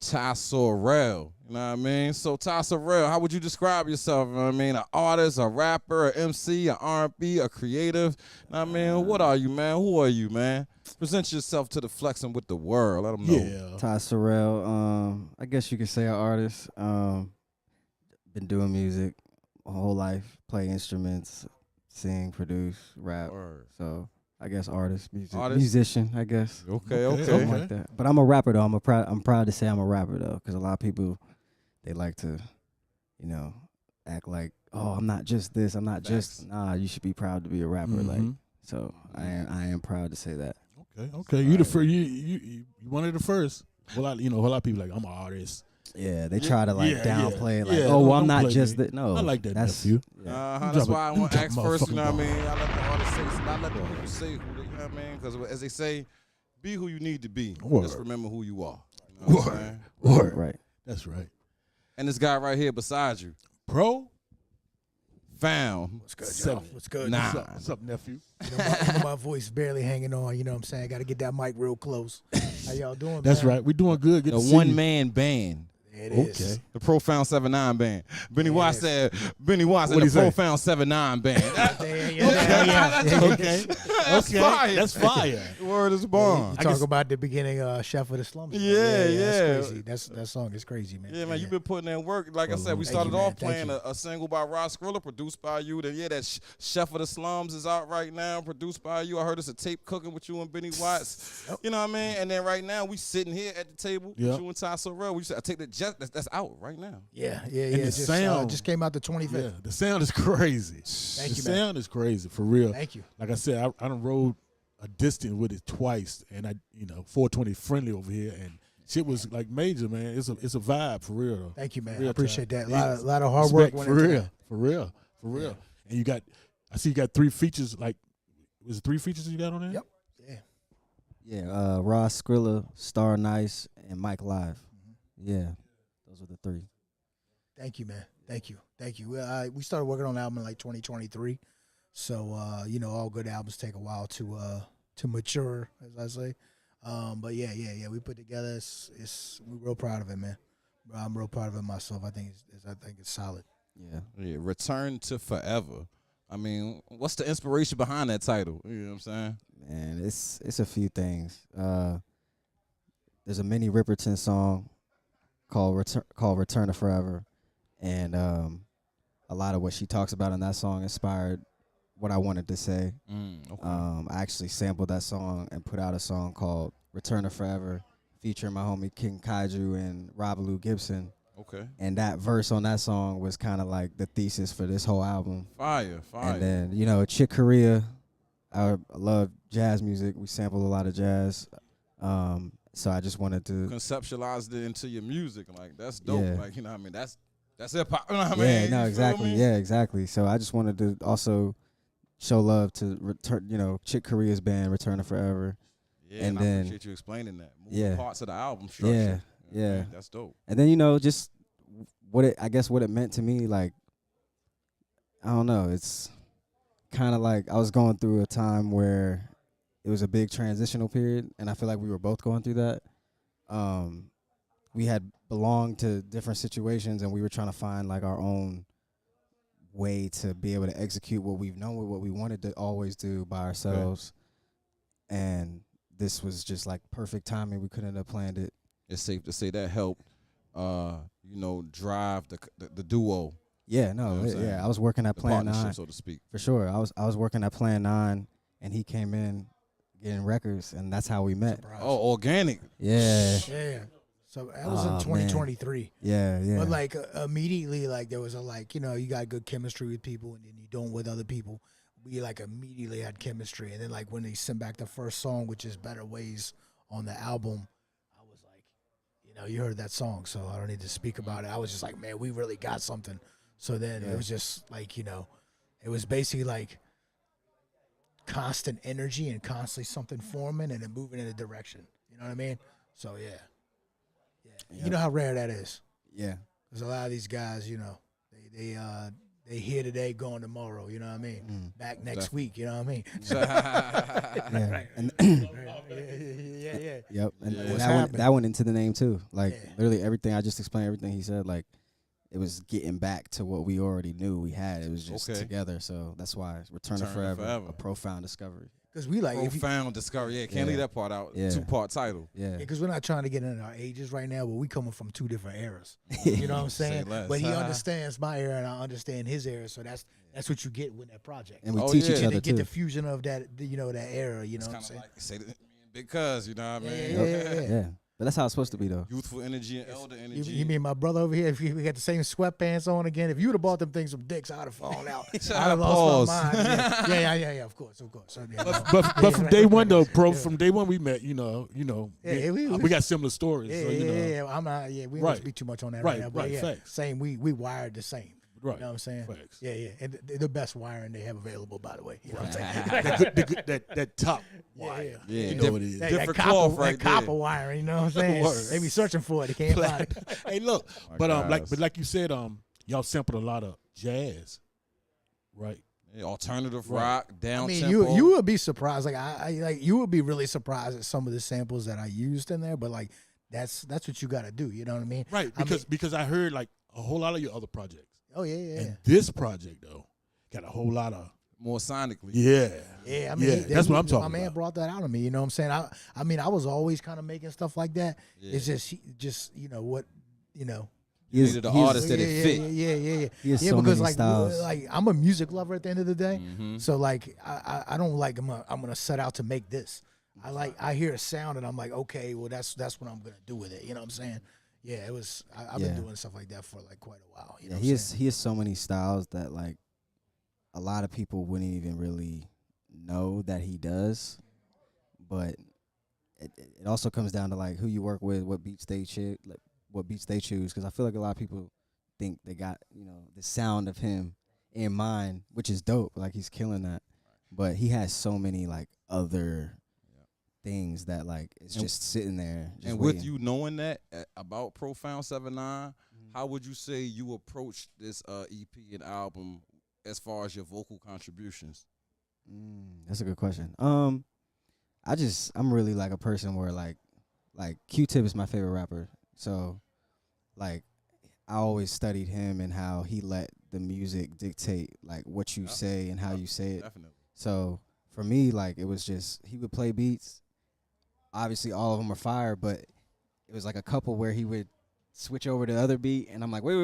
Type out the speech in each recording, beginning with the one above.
Ty Sorrell. You know what I mean? So Ty Sorrell, how would you describe yourself? You know what I mean? An artist, a rapper, an MC, an R&B, a creative. You know what I mean? What are you, man? Who are you, man? Present yourself to the flexing with the world. Let them know. Yeah. Ty Sorrell, I guess you could say an artist. Been doing music my whole life, play instruments, sing, produce, rap. Word. So I guess artist, Artist? musician, I guess. Okay. Something like that. But I'm a rapper though. I'm proud to say I'm a rapper though, because a lot of people, they like to, act like, oh, I'm not just this. I'm not just. Nah, you should be proud to be a rapper. Like, so I am proud to say that. Okay. You the first. You one of the first. Well, a lot of people like I'm an artist. Yeah, they try to downplay it, like, yeah, oh, well, I'm don't not play just me. that. No, I like that, that's nephew. Yeah. That's why I want to drop ask first, you know what I motherfucking mean? I let the artists say, I let the people say who they, you know what I mean? Because as they say, be who you need to be. Word. Just remember who you are. You know what I'm saying? Word. Right. That's right. And this guy right here beside you, Profound. What's good, y'all? Seven. What's good? Nah. What's up, nephew? My voice barely hanging on, you know what I'm saying? I got to get that mic real close. How y'all doing, That's man? right. We doing good. Good The to see you. one-man band. It is. Okay. The Profound 79 band. Benny Watts said, What'd the he say? Profound 79 band. Okay. That's fire. That's fire. Word is born. You talk about the beginning Chef of the Slums. Yeah. That's crazy. That song is crazy, man. Yeah, man, you've been putting in work. Like I said, we Thank you, started man. off playing Thank a single by Ross Skrilla, produced by you. Then, that Chef of the Slums is out right now, produced by you. I heard it's a tape cooking with you and Benny Watts. Yep. You know what I mean? And then right now, we sitting here at the table Yep. with you and Ty Sorrell. I take the jet that's out right now. Yeah. the sound. Just came out the 25th. Yeah, the sound is crazy. Thank the you, man. sound is crazy for real. Thank you. Like I said, I done rode a distance with it twice, and 420 friendly over here, and shit was like major, man. It's a vibe for real though. Thank you, man. Real I appreciate time. that. A lot of hard work Respect went for into real, that. for real. And I see you got 3 features. Like, was it 3 features you got on there? Yep. Yeah. Yeah, Ross Skrilla, Star Nice, and Mike Live. Yeah, those are the 3. Thank you, man. Thank you. We started working on the album in like 2023. So, all good albums take a while to mature, as I say. But yeah, we put together. We're real proud of it, man. I'm real proud of it myself. I think it's solid. Yeah. Return to Forever. I mean, what's the inspiration behind that title? You know what I'm saying? Man, it's a few things. There's a Minnie Riperton song called Return to Forever, and a lot of what she talks about in that song inspired what I wanted to say. Okay. I actually sampled that song and put out a song called Return to Forever, featuring my homie King Kaiju and Robaloo Gibson. Okay. And that verse on that song was kind of like the thesis for this whole album. Fire. And then, Chick Corea, I love jazz music. We sampled a lot of jazz. So I just wanted to conceptualized it into your music. Like, that's dope. Yeah. Like, you know what I mean? That's hip hop. You know what I Yeah, mean? no, You feel exactly. me? Yeah, exactly. So I just wanted to also show love to Chick Corea's band, Return to Forever. Yeah, And I then- appreciate you explaining that. Moving Yeah. parts of the album structure. Yeah, You know what I yeah. mean? That's dope. And then, just what it meant to me, like, I don't know, it's kind of like I was going through a time where it was a big transitional period, and I feel like we were both going through that. We had belonged to different situations, and we were trying to find like our own way to be able to execute what we've known, what we wanted to always do by ourselves. And this was just like perfect timing. We couldn't have planned it. It's safe to say that helped, drive the duo, Yeah, no, You know what I'm saying? I was working at the Plan partnership, 9 so to speak. for sure. I was working at Plan 9, and he came in getting records, and that's how we met. Surprise. Oh, organic. Yeah, Yeah. So that was in Oh, 2023. yeah. But like immediately, like there was you got good chemistry with people, and then you don't with other people. We like immediately had chemistry, and then like when they sent back the first song, which is Better Ways on the album, I was like, you heard that song, so I don't need to speak about it. I was just like, man, we really got something. So then it was just like, it was basically like constant energy and constantly something forming and then moving in a direction. You know what I mean? So yeah. You know how rare that is. yeah. Because a lot of these guys, they they here today, gone tomorrow. You know what I mean? Back next week. You know what I mean? Yeah. Right. And Yeah. yep. And What's that went happening? into the name too. Like Yeah. literally everything I just explained, everything he said, like it was getting back to what we already knew we had. It was just Okay. together. So that's why Return to Return to Forever, Forever. a profound discovery. Because we like, if you, Profound discovery. Yeah, can't Yeah. leave that part out. Yeah. 2-part title. Yeah. because we're not trying to get into our ages right now, but we coming from 2 different eras. You know what I'm Say saying? less. But he understands my era and I understand his era, so that's what you get with that project. And we Oh, teach yeah. each And other they get too. the fusion of that, that era. You know It's what I'm kind of saying? like say that big cuz, you know what I mean? Yeah. Yeah. But that's how it's supposed to be though. Youthful energy and elder energy. You mean my brother over here? If we got the same sweatpants on again, if you would have bought them things from Dick's, I'd have fallen out. I'd have Pause. lost my mind. Yeah. Of course. So, yeah, But from day one though, from day one we met. Yeah, we got similar stories. Yeah, so, you know, yeah. I'm not. Yeah, we don't Right. speak too much on that Right, right now. But right, yeah, facts. same. We wired the same. Right. You know what I'm saying? Facts. Yeah. And the best wiring they have available, by the way. You know what I'm saying? that top Yeah, wire. yeah. You know what it is. That Different copper, cloth right that copper there. wiring. You know what I'm saying? Word. They be searching for it. They can't find it. Hey, look, My but guys. like you said, y'all sampled a lot of jazz, right? Yeah, alternative Right. rock, I down mean, tempo. you would be surprised. Like you would be really surprised at some of the samples that I used in there. But like that's what you got to do. You know what I mean? Right, because I heard like a whole lot of your other projects, Oh yeah. and this project though got a whole lot of more sonically. Yeah, I mean, that's what I'm talking My man about. brought that out of me. You know what I'm saying? I mean, I was always kind of making stuff like that. Yeah. It's just what. You needed an artist that it fit. Yeah. He has Yeah, so because many styles. like I'm a music lover at the end of the day. Mhm. So like I don't like I'm gonna set out to make this. I hear a sound and I'm like, okay, well that's what I'm gonna do with it. You know what I'm saying? Yeah, it was. I've been Yeah. doing stuff like that for like quite a while. You know Yeah, what I'm saying? he has so many styles that like a lot of people wouldn't even really know that he does. But it also comes down to like who you work with, what beats they choose, like what beats they choose. Because I feel like a lot of people think they got the sound of him in mind, which is dope. Like he's killing that. But he has so many like other things that like it's And- just sitting there. Just And waiting. with you knowing that about Profound 79, how would you say you approach this EP and album as far as your vocal contributions? That's a good question. I'm really like a person where like Q-Tip is my favorite rapper. So like I always studied him and how he let the music dictate like what you say and how you say it. Definitely. So for me, like it was just he would play beats. Obviously all of them are fire, but it was like a couple where he would switch over to the other beat and I'm like, wait,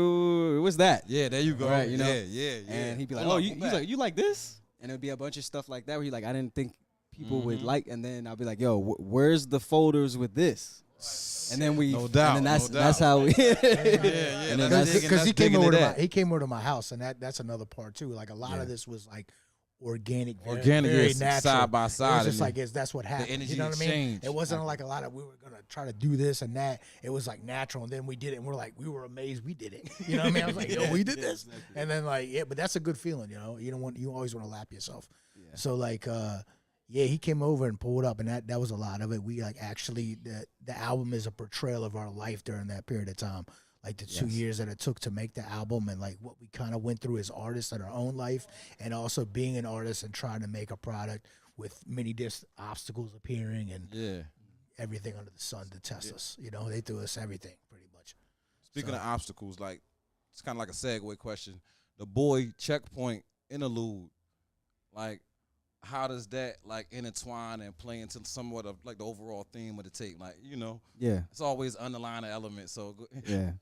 what's that? Yeah, there you go. Right, you know? Yeah. And he'd be like, Hold "Oh, on, you hold back. you like this?" And it'd be a bunch of stuff like that where he like, "I didn't think people would Mhm. like." And then I'll be like, "Yo, where's the folders with this?" And then we, No doubt, and then that's no that's doubt. how we. Yeah. And then let's that's dig in, Because he let's dig came over into to that. he came over to my house, and that's another part too. Like a lot Yeah. of this was like organic, Organic, very yes, natural. side by It side, was just and like that's what happened. energy You know what I mean? exchange. It wasn't like a lot of we were gonna try to do this and that. It was like natural, and then we did it, and we were amazed we did it. You know what I mean? I was like, yo, we did this, and then like but that's a good feeling, you know. You always want to lap yourself. Yeah. So like he came over and pulled up, and that was a lot of it. We like actually the album is a portrayal of our life during that period of time. Like the 2 Yes. years that it took to make the album and like what we kind of went through as artists in our own life and also being an artist and trying to make a product with many obstacles appearing and Yeah. everything under the sun to test us. You know, they threw us everything pretty much. Speaking So- of obstacles, like it's kind of like a segue question. The boy checkpoint interlude, like how does that like intertwine and play into somewhat of like the overall theme of the tape? Like Yeah, it's always underlying element. So yeah.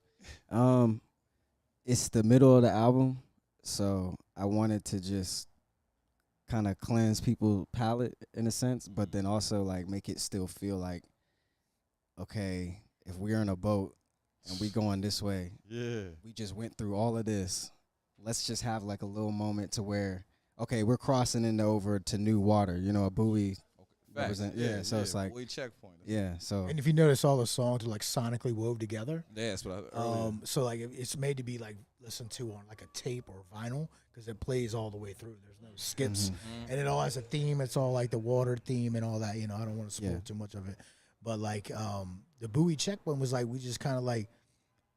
It's the middle of the album, so I wanted to just kind of cleanse people's palate in a sense, but then also like make it still feel like, okay, if we're in a boat and we going this way, yeah, we just went through all of this. Let's just have like a little moment to where, okay, we're crossing into over to new water. A buoy. facts. Represent- yeah, so it's like- boy checkpoint. Yeah. So And if you notice, all the songs are like sonically wove together. Yeah, that's what I earlier. So like it's made to be like listened to on like a tape or vinyl because it plays all the way through. There's no skips, Mhm. and it all has a theme. It's all like the water theme and all that. I don't want to spoil Yeah. too much of it, but like the buoy check one was like we just kind of like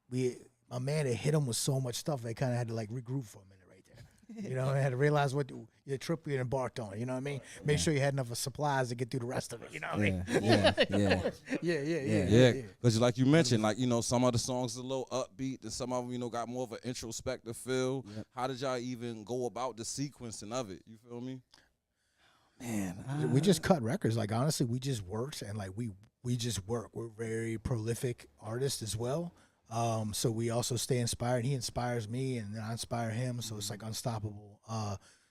my man had hit him with so much stuff. They kind of had to like regroup for a minute right there. You know, I had to realize what your trip you embarked on. You know what I mean? Make sure you had enough supplies to get through the rest of it. You know what I mean? Yeah, because like you mentioned, like, you know, some of the songs are a little upbeat, and some of them, you know, got more of an introspective feel. Yep. How did y'all even go about the sequencing of it? You feel me? Man, We just cut records. Like, honestly, we just worked, and like we just work. We're very prolific artists as well. So we also stay inspired. He inspires me, and then I inspire him. So it's like unstoppable.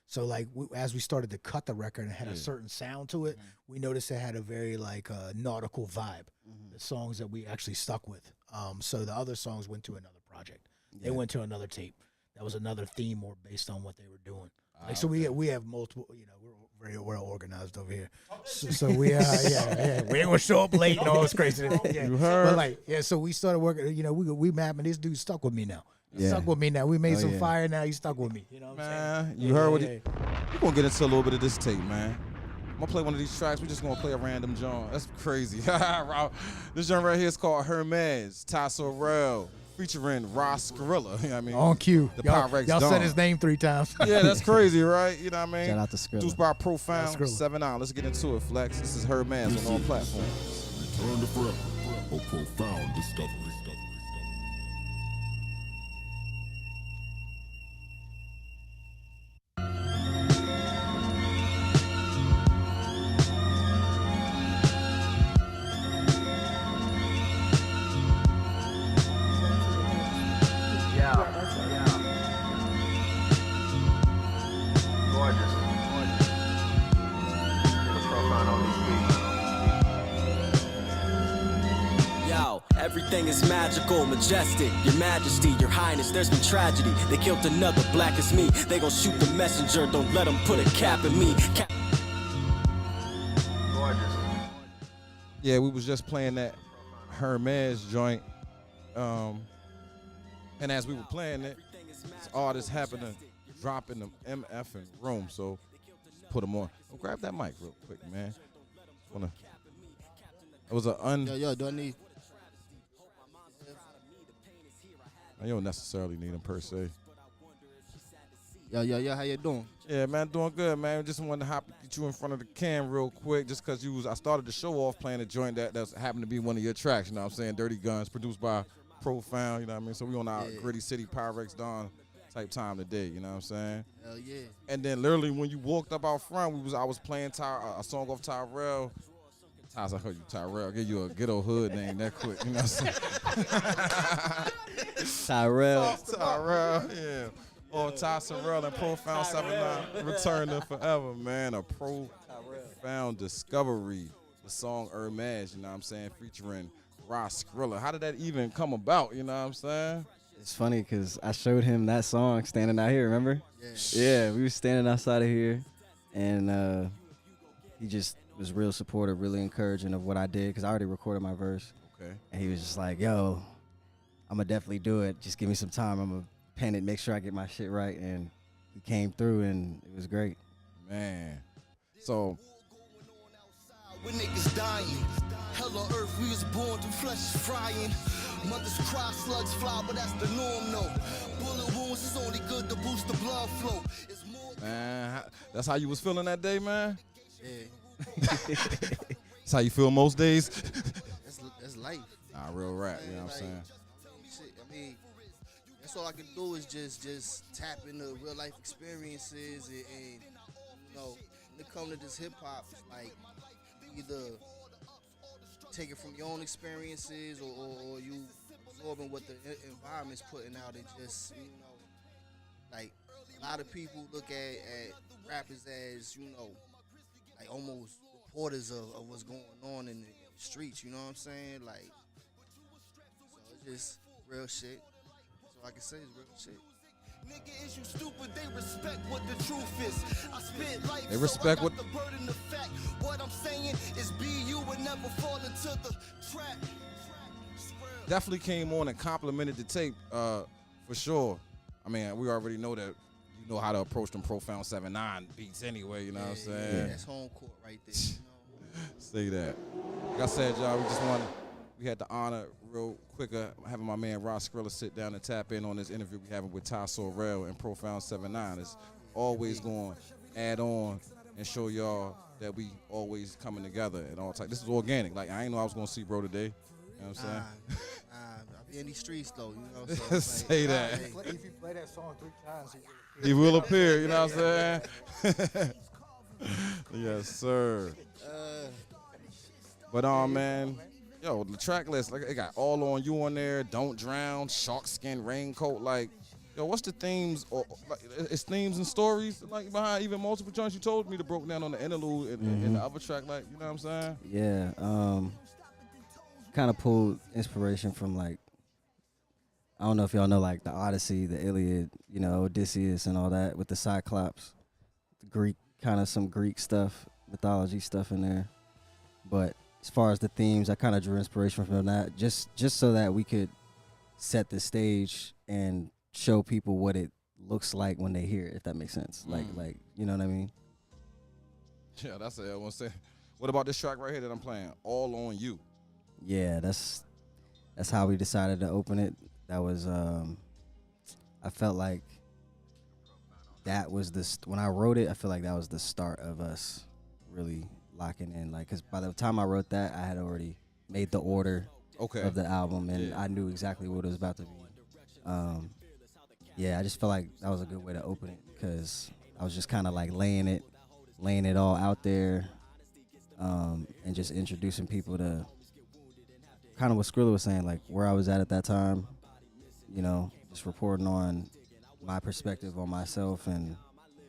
So like as we started to cut the record and it had a certain sound to it, we noticed it had a very like nautical vibe. The songs that we actually stuck with. So the other songs went to another project. They went to another tape. That was another theme more based on what they were doing. Like, so we have multiple. You know, we're very well organized over here. So we we ain't gonna show up late and all this crazy. Yeah. You heard? But like, so we started working. You know, we mapping. This dude stuck with me now. Stuck with me now. We made some fire. Now he's stuck with me. You know what I'm saying? You heard what we're gonna get into a little bit of this tape, man. I'm gonna play one of these tracks. We're just gonna play a random joint. That's crazy. This joint right here is called Hermes, Ty Sorrell, featuring Ross Gorilla. You know what I mean? On cue. The Y'all Pyrex said Dawn. his name 3 times. Yeah, that's crazy, right? You know what I mean? shout out to Skrilla. Produced by Profound, Skrilla. 7 out. Let's get into it, Flex. This is Hermes on all platforms. Return to forever. A profound discovery. Yo, everything is magical, majestic. Your Majesty, Your Highness, there's been tragedy. They killed another black as me. They gon' shoot the messenger, don't let them put a cap in me. Yeah, we was just playing that Hermes joint. And as we were playing it, all this happening, dropping them MF in room. So put them on. Oh, grab that mic real quick, man. It was an Yo, do I need? You don't necessarily need them per se. Yo, how you doing? Yeah, man, doing good, man. Just wanted to get you in front of the cam real quick, just because I started the show off playing a joint that's happened to be one of your tracks. You know what I'm saying? Dirty Guns, produced by Profound. You know what I mean? So we on our Gritty City Pyrex Dawn type time today. You know what I'm saying? Hell yeah. And then literally when you walked up out front, I was playing a song off Tyrell. I heard you, Tyrell. I'll give you a ghetto hood name that quick. You know what I'm saying? Tyrell, yeah. Oh, Ty Sorrell and Profound 7-9. Return to forever, man. A profound discovery. The song Hermes, you know what I'm saying? Featuring Ross Gorilla. How did that even come about? You know what I'm saying? It's funny because I showed him that song standing out here, remember? Yeah, we were standing outside of here, and he just was real supportive, really encouraging of what I did because I already recorded my verse. Okay. And he was just like, yo, I'm going to definitely do it. Just give me some time. I'm going to pen it, make sure I get my shit right. And he came through, and it was great. Man. So. When niggas dying, hell on earth, we was born to flesh frying. Mothers cry, slugs fly, but that's the norm, no. Bullet wounds is only good to boost the blood flow. It's more Man, that's how you was feeling that day, man? Yeah, That's how you feel most days? that's life. Nah, real rap, you know what I'm Like, saying? Shit, I mean, that's all I can do is just tap into real life experiences and you know, when it comes to this hip hop, it's like you either take it from your own experiences or you absorbing what the environment's putting out. It just, you know, like a lot of people look at rappers as, you know, like almost reporters of what's going on in the streets, you know what I'm saying? Like, so it's just real shit. That's all I can say is real shit. nigga, is you stupid? They respect what the truth is. I spit life, They respect so I what- got the burden of fact. What I'm saying is be you and never fall into the trap. Definitely came on and complimented the tape, for sure. I mean, we already know that you know how to approach them Profound 7-9 beats anyway, you know what I'm saying? That's home court right there. You know? Say that. Like I said, y'all, we we had the honor, real quick, having my man Ross Skrilla sit down and tap in on this interview we having with Ty Sorrell and Profound 79. It's always going to add on and show y'all that we always coming together at all times. This is organic. Like, I ain't know I was going to see bro today. You know what I'm saying? I be in these streets, though. You know, so Say that. If you play that song 3 times, He will appear, you know what I'm saying? Yes, sir. But man, yo, the track list, like, it got All On You on there, Don't Drown, Shark Skin, Raincoat. Like, yo, what's the themes? Or like, it's themes and stories like behind even multiple joints. You told me to broke down on the interlude and the other track, like, you know what I'm saying? Yeah, kind of pulled inspiration from, like, I don't know if y'all know, like, the Odyssey, the Iliad, you know, Odysseus and all that with the Cyclops, the Greek, kind of some Greek stuff, mythology stuff in there. But as far as the themes, I kind of drew inspiration from that, just so that we could set the stage and show people what it looks like when they hear it, if that makes sense. Like, you know what I mean? Yeah, that's it. I want to say. What about this track right here that I'm playing? All On You. Yeah, that's how we decided to open it. That was, I felt like that was when I wrote it, I feel like that was the start of us really locking in. Like, because by the time I wrote that, I had already made the order of the album, and I knew exactly what it was about to be. Yeah, I just felt like that was a good way to open it, because I was just kind of like laying it all out there, and just introducing people to kind of what Skrilla was saying, like where I was at that time, you know, just reporting on my perspective on myself and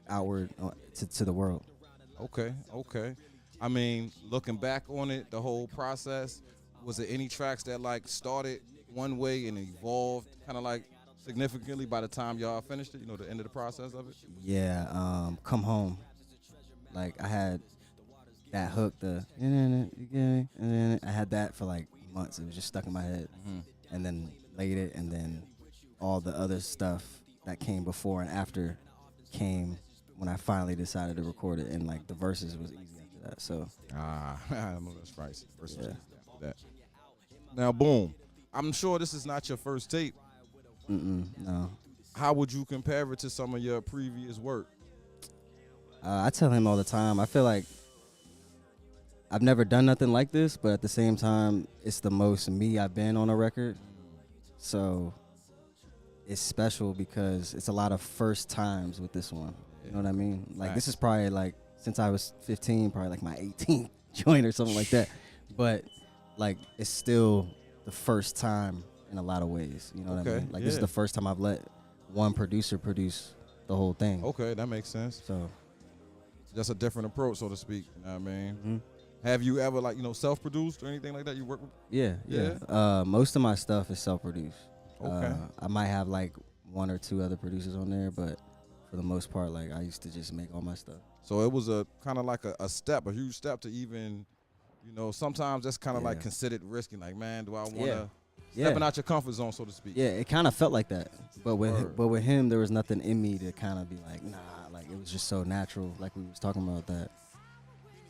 outward to the world. Okay. I mean, looking back on it, the whole process, was there any tracks that like started one way and evolved kind of like significantly by the time y'all finished it, you know, the end of the process of it? Yeah, Come Home. Like, I had that hook, I had that for like months. It was just stuck in my head. And then laid it, and then all the other stuff that came before and after came when I finally decided to record it, and like the verses was easy after that. So I know that's right. Verses was easy after that. Now, boom. I'm sure this is not your first tape. No. How would you compare it to some of your previous work? I tell him all the time, I feel like I've never done nothing like this, but at the same time, it's the most me I've been on a record. So it's special because it's a lot of first times with this one. You know what I mean? Like, this is probably like, since I was 15, probably like my 18th joint or something like that. But like, it's still the first time in a lot of ways. You know what I mean? Like, this is the first time I've let one producer produce the whole thing. Okay, that makes sense. So just a different approach, so to speak. You know what I mean? Mm-hmm. Have you ever, like, you know, self-produced or anything like that? You work with? Yeah. Most of my stuff is self-produced. Okay. I might have like one or two other producers on there, but for the most part, like, I used to just make all my stuff. So it was a kind of like a step, a huge step to even, you know, sometimes that's kind of like considered risky. Like, man, do I want to stepping out your comfort zone, so to speak? Yeah, it kind of felt like that. But with him, there was nothing in me to kind of be like, nah. Like, it was just so natural. Like we was talking about that.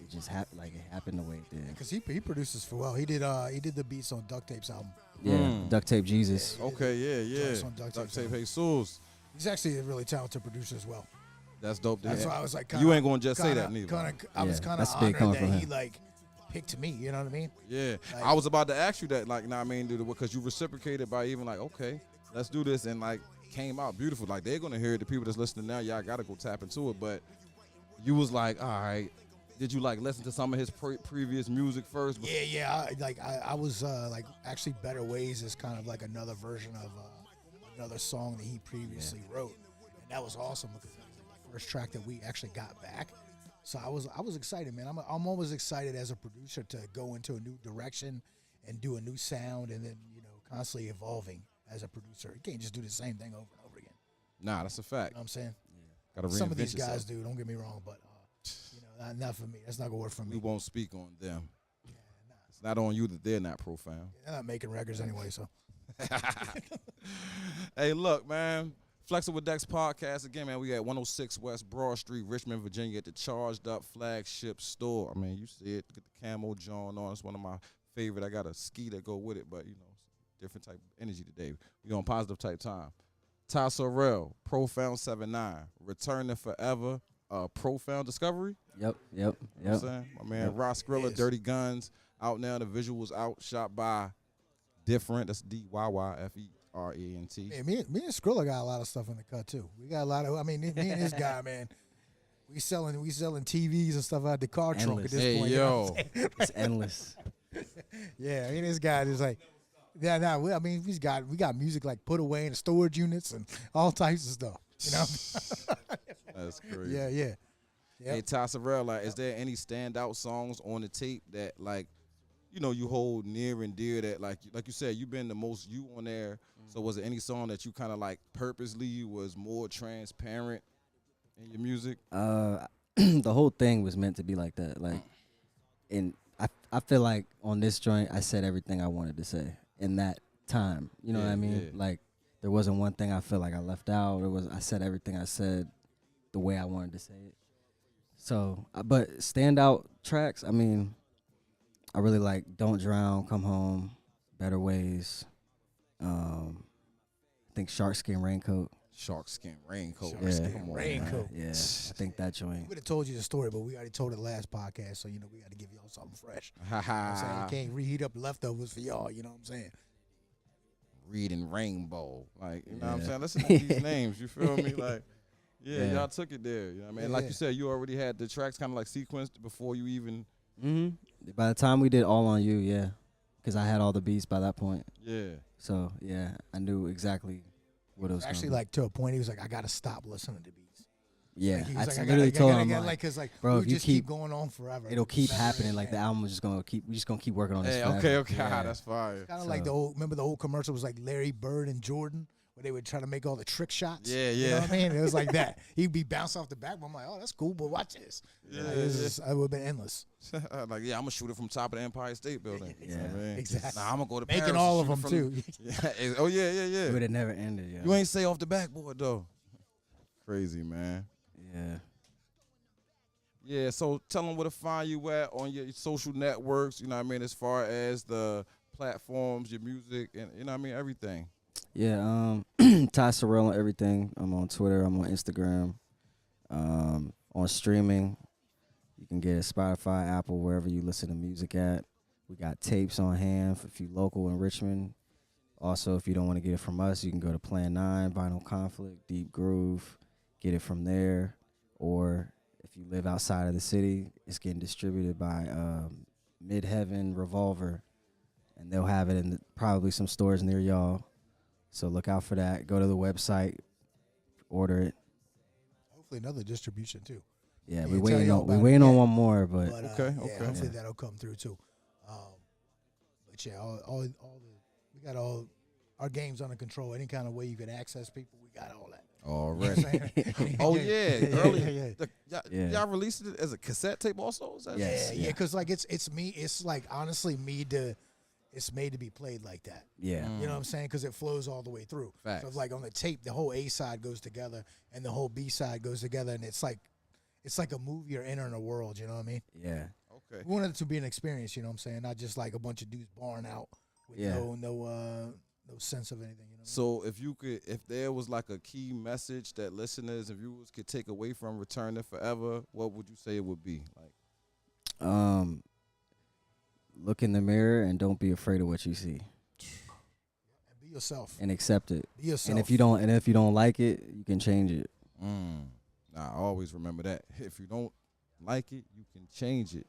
It just happened. Like, it happened the way it did. Because he produces for well. He did the beats on Duct Tape's album. Yeah, Duct Tape Jesus. Okay, yeah. Duct Tape Jesus. He's actually a really talented producer as well. That's dope. That's why I was like, you ain't gonna just say that neither. I was kind of honored that he like picked me. You know what I mean? Yeah, like, I was about to ask you that, like, nah, I mean, dude, because you reciprocated by even like, okay, let's do this, and like came out beautiful. Like, they're gonna hear it. The people that's listening now, y'all gotta go tap into it. But you was like, all right. Did you like listen to some of his previous music first? Yeah. I was like, actually, Better Ways is kind of like another version of another song that he previously wrote, and that was awesome because that was like the first track that we actually got back. So I was excited, man. I'm always excited as a producer to go into a new direction and do a new sound, and then, you know, constantly evolving as a producer. You can't just do the same thing over and over again. Nah, that's a fact. You know what I'm saying? Gotta reinvent Some of these guys yourself. do. Don't get me wrong, but you know, not for me. That's not gonna work for me. We won't speak on them. It's not on you that they're not profound. They're not making records anyway, so. Hey, look, man. Flexing with Dex podcast again, man. We at 106 West Broad Street, Richmond, Virginia, at the Charged Up Flagship Store. I mean, you see it. Get the camo John on. It's one of my favorite. I got a ski that go with it, but you know, different type of energy today. We on positive type time. Ty Sorrell, Profound 7-9, Returning Forever, Profound Discovery. Yep. You know what I'm saying? My man Ross Skrilla, Dirty Guns, out now. The visuals out, shot by Different. That's Dyffrent. Man, me and Skrilla got a lot of stuff in the cut too. We got a lot of. I mean, me and this guy, man. We selling TVs and stuff out the car trunk at Endless. this Hey, point. You know what I'm saying? It's endless. Yeah, I mean, this guy is like, yeah, I mean, we got music like put away in the storage units and all types of stuff. You know? That's crazy. Yeah. Yep. Hey, Ty Sorrell, like, is there any standout songs on the tape that, like, you know, you hold near and dear that, like you said, you've been the most you on there. So was there any song that you kind of like purposely was more transparent in your music? The whole thing was meant to be like that. Like, and I feel like on this joint, I said everything I wanted to say in that time. You know what I mean? Yeah. Like, there wasn't one thing I feel like I left out. I said everything I said the way I wanted to say it. So, but standout tracks, I mean, I really like Don't Drown, Come Home, Better Ways. I think Shark Skin Raincoat. Shark Skin Raincoat. Yeah. Come on, Raincoat. man. Yeah, I think that joint. We'd have told you the story, but we already told it last podcast, so you know we got to give y'all something fresh. Ha You know what I'm saying? ha. You can't reheat up leftovers for y'all. You know what I'm saying? Reading Rainbow. Like, you know what I'm Yeah. saying? Listen to these names. You feel me? Like, Yeah. y'all took it there. You know what I mean? Like Yeah. you said, you already had the tracks kind of like sequenced before you even. By the time we did All on You, yeah, because I had all the beats by that point. Yeah. So yeah, I knew exactly what it was. Actually, gonna like to a point, he was like, "I got to stop listening to beats." be. Yeah, Like, he I was like, literally told him like, like, cause like, bro, we if you just keep keep going on forever. it'll keep Never happening. end. Like the album is just gonna keep. We just gonna keep working on this. Hey, forever. okay. Yeah. That's fire. Kind of like the old. Remember the old commercial was like Larry Bird and Jordan, where they would try to make all the trick shots. Yeah, You know yeah. what I mean? It was like that. He'd be bouncing off the back. I'm like, oh, that's cool, but watch this. Yeah, Like, it would have been endless. Like, yeah, I'm gonna shoot it from top of the Empire State Building. You know what I mean? Exactly. Nah, I'm gonna go to Making Paris all and of shoot them it too. from Yeah. Oh yeah. It would have never ended. Yeah. You ain't say off the backboard though. Crazy, man. Yeah. Yeah, so tell them where to find you at on your social networks, you know what I mean, as far as the platforms, your music, and you know what I mean, everything. Yeah. Ty Sorrell on everything. I'm on Twitter. I'm on Instagram. On streaming, you can get it Spotify, Apple, wherever you listen to music at. We got tapes on hand if you local in Richmond. Also, if you don't want to get it from us, you can go to Plan 9, Vinyl Conflict, Deep Groove, get it from there. Or if you live outside of the city, it's getting distributed by Midheaven Revolver, and they'll have it in probably some stores near y'all. So look out for that. Go to the website, order it. Hopefully another distribution too. Yeah, Can't we're tell waiting y'all on about it on yet. one more, but But, Okay, yeah, okay. hopefully Yeah. that'll come through too. But yeah, we got all our games under control. Any kind of way you can access people, we got all that. All You know right. what I'm saying? Oh yeah, earlier. yeah. Y'all released it as a cassette tape also? Is that Yes. Yeah, because like it's me. It's like honestly it's made to be played like that. yeah, You know what I'm saying? Because it flows all the way through. Facts. So like on the tape, the whole A side goes together and the whole B side goes together, and it's like a movie or entering a world. You know what I mean? yeah, Okay. We wanted it to be an experience. You know what I'm saying? Not just like a bunch of dudes barring out with Yeah. no sense of anything. You know? So if there was like a key message that listeners and viewers could take away from Returning Forever, what would you say it would be? Like, look in the mirror and don't be afraid of what you see, And be yourself. and accept it. Be yourself. And if you don't like it, you can change it. I always remember that. If you don't like it, you can change it,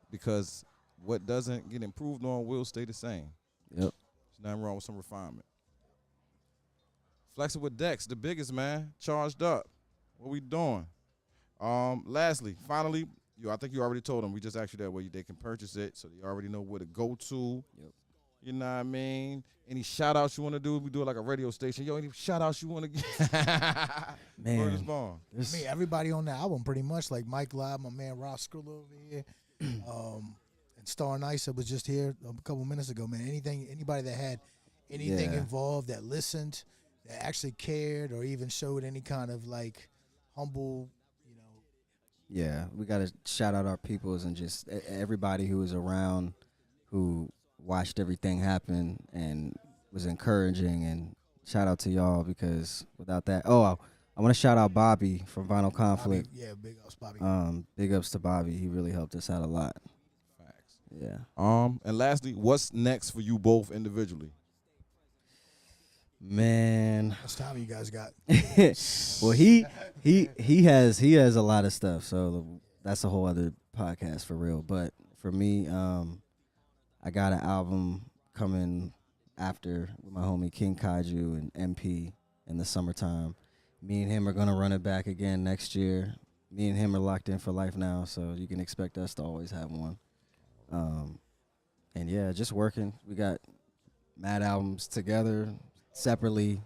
because what doesn't get improved on will stay the same. Yep. There's nothing wrong with some refinement. Flexing with Dex, the biggest man, charged up. What we doing? Lastly, finally, I think you already told them. We just asked you that way they can purchase it, so they already know where to go to. Yep. You know what I mean? Any shout outs you want to do? We do it like a radio station. Yo, any shout outs you want to give? Man. Word is born. I mean, everybody on the album pretty much, like Mike Live, my man Ross Skrilla over here, and Star Nice was just here a couple minutes ago, man. Anybody that had anything Yeah. involved, that listened, that actually cared, or even showed any kind of like humble, Yeah, we got to shout out our peoples and just everybody who was around, who watched everything happen and was encouraging. And shout out to y'all, because without that, I want to shout out Bobby from Vinyl Conflict. Bobby, yeah, big ups, Bobby. Big ups to Bobby. He really helped us out a lot. Facts. Yeah. And lastly, what's next for you both individually? Man. How much time you guys got? Well, he has a lot of stuff, so that's a whole other podcast for real. But for me, I got an album coming after with my homie King Kaiju and MP in the summertime. Me and him are gonna run it back again next year. Me and him are locked in for life now, so you can expect us to always have one. And yeah, just working. We got mad albums together, separately.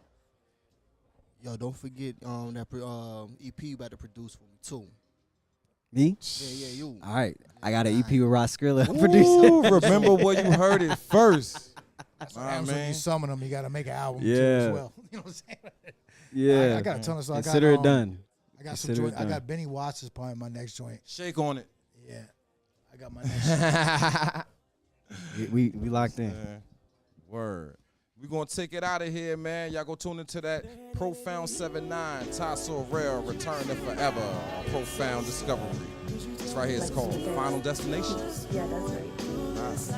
Yo, don't forget that EP you about to produce for me too. Me? Yeah, you. All right, I got an EP with Ross Skrilla Ooh, producing. remember where you heard it first. That's what happens when you summon them. You got to make an album too Yeah. as well. You know what I'm saying? Yeah, I got a ton of stuff. consider it done. I got some Consider joint. it I done. got Benny Watts is probably my next joint. Shake on it. Yeah, I got my next. We locked in. Yeah. Word. We're going to take it out of here, man. Y'all go tune into that Profound 79, Ty Sorrell, Returning Forever, a Profound Discovery. It's right here. It's called Final Destination. Yeah, that's right. Nice.